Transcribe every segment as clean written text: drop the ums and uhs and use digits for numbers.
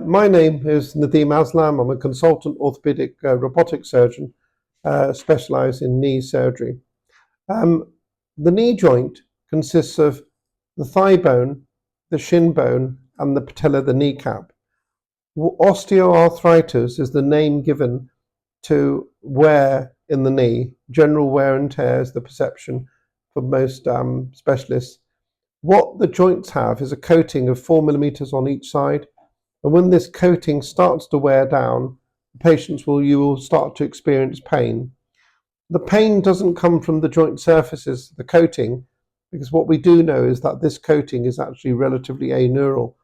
My name is Nadeem Aslam. I'm a consultant orthopedic robotic surgeon specialised in knee surgery. The knee joint consists of the thigh bone, the shin bone, and the patella, the kneecap. Osteoarthritis is the name given to wear in the knee. General wear and tear is the perception for most specialists. What the joints have is a coating of 4 millimeters on each side. And when this coating starts to wear down, you will start to experience pain. The pain doesn't come from the joint surfaces, the coating, because what we do know is that this coating is actually relatively aneural.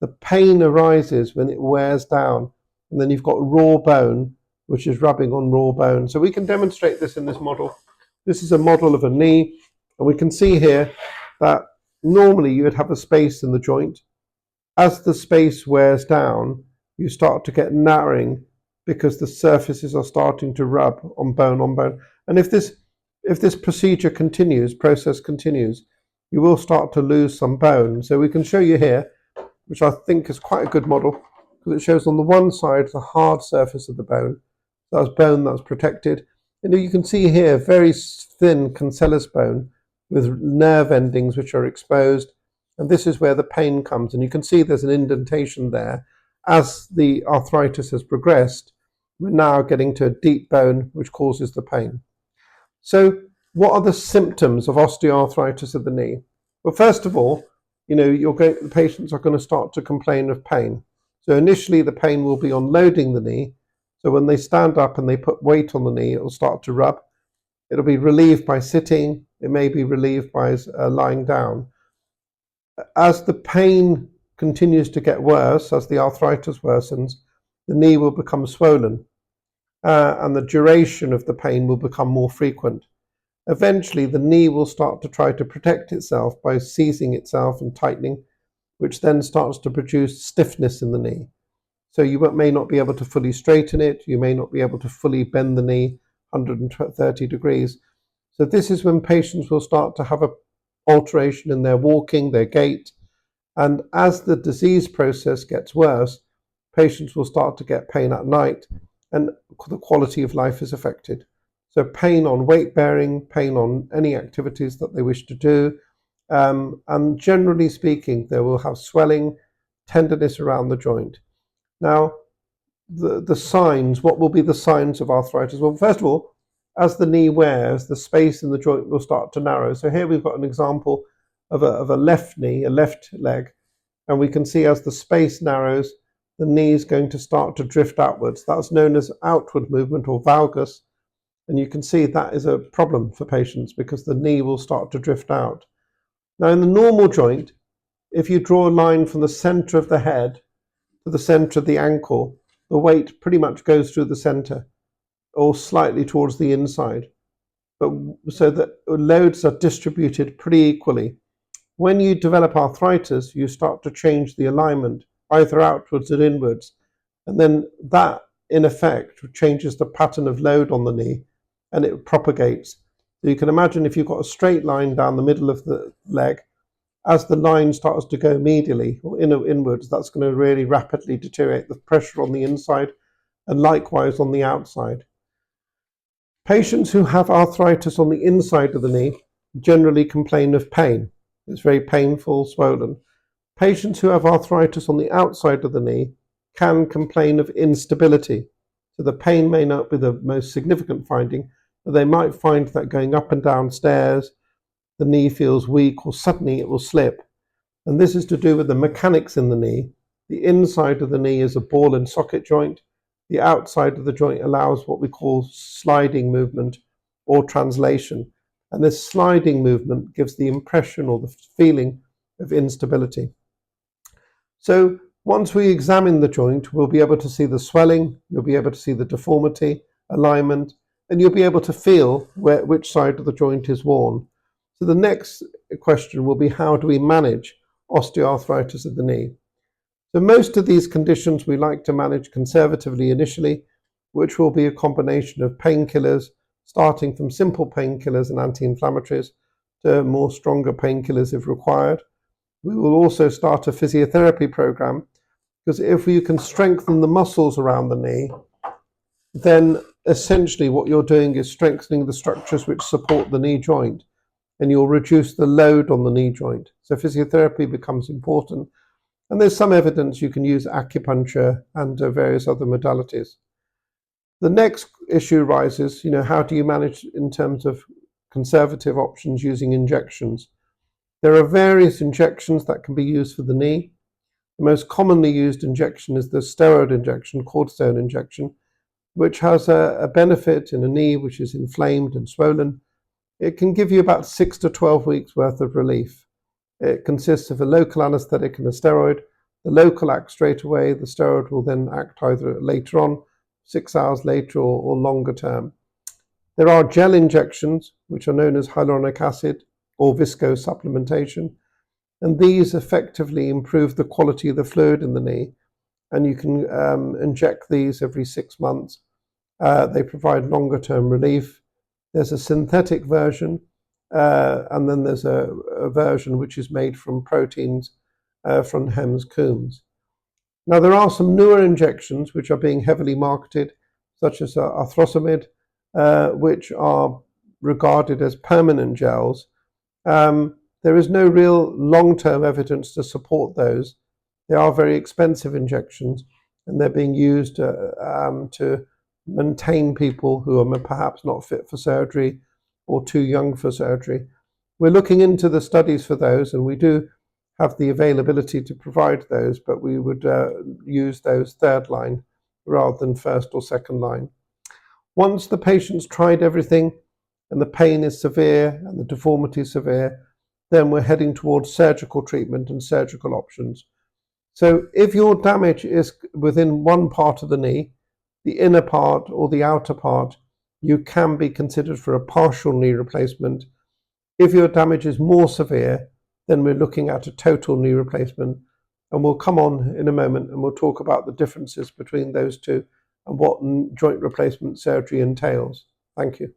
The pain arises when it wears down, and then you've got raw bone, which is rubbing on raw bone. So we can demonstrate this in this model. This is a model of a knee, and we can see here that normally you would have a space in the joint. As the space wears down, you start to get narrowing because the surfaces are starting to rub on bone on bone. And if this process continues, you will start to lose some bone. So we can show you here, which I think is quite a good model, because it shows on the one side the hard surface of the bone. That's bone that's protected. And you can see here very thin cancellous bone with nerve endings which are exposed. And this is where the pain comes. And you can see there's an indentation there. As the arthritis has progressed, we're now getting to a deep bone, which causes the pain. So what are the symptoms of osteoarthritis of the knee? Well, first of all, the patients are going to start to complain of pain. So initially the pain will be on loading the knee. So when they stand up and they put weight on the knee, it will start to rub. It'll be relieved by sitting. It may be relieved by lying down. As the pain continues to get worse, as the arthritis worsens, the knee will become swollen, and the duration of the pain will become more frequent. Eventually, the knee will start to try to protect itself by seizing itself and tightening, which then starts to produce stiffness in the knee. So you may not be able to fully straighten it. You may not be able to fully bend the knee 130 degrees. So this is when patients will start to have an alteration in their walking, their gait. And as the disease process gets worse, patients will start to get pain at night, and the quality of life is affected. So pain on weight bearing, pain on any activities that they wish to do. And generally speaking, they will have swelling, tenderness around the joint. Now, the signs, what will be the signs of arthritis? Well, first of all, as the knee wears, the space in the joint will start to narrow. So here we've got an example of a left knee, a left leg, and we can see as the space narrows, the knee is going to start to drift outwards. That's known as outward movement or valgus. And you can see that is a problem for patients because the knee will start to drift out. Now in the normal joint, if you draw a line from the center of the head to the center of the ankle, the weight pretty much goes through the center or slightly towards the inside, but so that loads are distributed pretty equally. When you develop arthritis, you start to change the alignment either outwards or inwards, and then that in effect changes the pattern of load on the knee, and it propagates. So you can imagine if you've got a straight line down the middle of the leg, as the line starts to go medially or inwards, that's going to really rapidly deteriorate the pressure on the inside and likewise on the outside. Patients who have arthritis on the inside of the knee generally complain of pain. It's very painful, swollen. Patients who have arthritis on the outside of the knee can complain of instability. So the pain may not be the most significant finding, but they might find that going up and down stairs, the knee feels weak or suddenly it will slip. And this is to do with the mechanics in the knee. The inside of the knee is a ball and socket joint. The outside of the joint allows what we call sliding movement or translation. And this sliding movement gives the impression or the feeling of instability. So once we examine the joint, we'll be able to see the swelling, you'll be able to see the deformity, alignment, and you'll be able to feel which side of the joint is worn. So the next question will be, how do we manage osteoarthritis of the knee? So most of these conditions we like to manage conservatively initially, which will be a combination of painkillers, starting from simple painkillers and anti-inflammatories to more stronger painkillers if required. We will also start a physiotherapy program because if you can strengthen the muscles around the knee, then essentially what you're doing is strengthening the structures which support the knee joint, and you'll reduce the load on the knee joint. So physiotherapy becomes important. And there's some evidence you can use acupuncture and various other modalities. The next issue rises, how do you manage in terms of conservative options using injections? There are various injections that can be used for the knee. The most commonly used injection is the steroid injection, cortisone injection, which has a benefit in a knee which is inflamed and swollen. It can give you about 6 to 12 weeks worth of relief. It consists of a local anesthetic and a steroid. The local acts straight away. The steroid will then act either later on, 6 hours later, or longer term. There are gel injections, which are known as hyaluronic acid or viscose supplementation, and these effectively improve the quality of the fluid in the knee, and you can inject these every 6 months. They provide longer term relief. There's a synthetic version, and then there's a version which is made from proteins from Hems Coombs. Now, there are some newer injections which are being heavily marketed, such as arthrosomid, which are regarded as permanent gels. There is no real long-term evidence to support those. They are very expensive injections, and they're being used to maintain people who are perhaps not fit for surgery or too young for surgery. We're looking into the studies for those, and we do have the availability to provide those, but we would use those third line rather than first or second line. Once the patient's tried everything and the pain is severe and the deformity is severe, then we're heading towards surgical treatment and surgical options. So if your damage is within one part of the knee, the inner part or the outer part, you can be considered for a partial knee replacement. If your damage is more severe, then we're looking at a total knee replacement. And we'll come on in a moment and we'll talk about the differences between those two and what joint replacement surgery entails. Thank you.